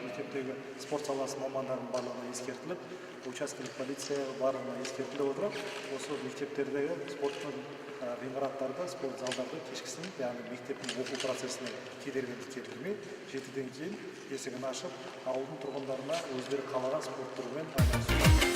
мектептегі спорт саласы мамандарының барлығына ескертіліп, учаскелік полиция барлығына ескертіліп отырып, осы мектептердегі спорттың ғимараттарда, спорт залдарды кешкісін, яғни мектептің оқу процесіне кедергілік келтірмей, 7-ден кейін есігін ашып, ауылдың тұрғындарына өздері қалаған спорт түрімен айналысуға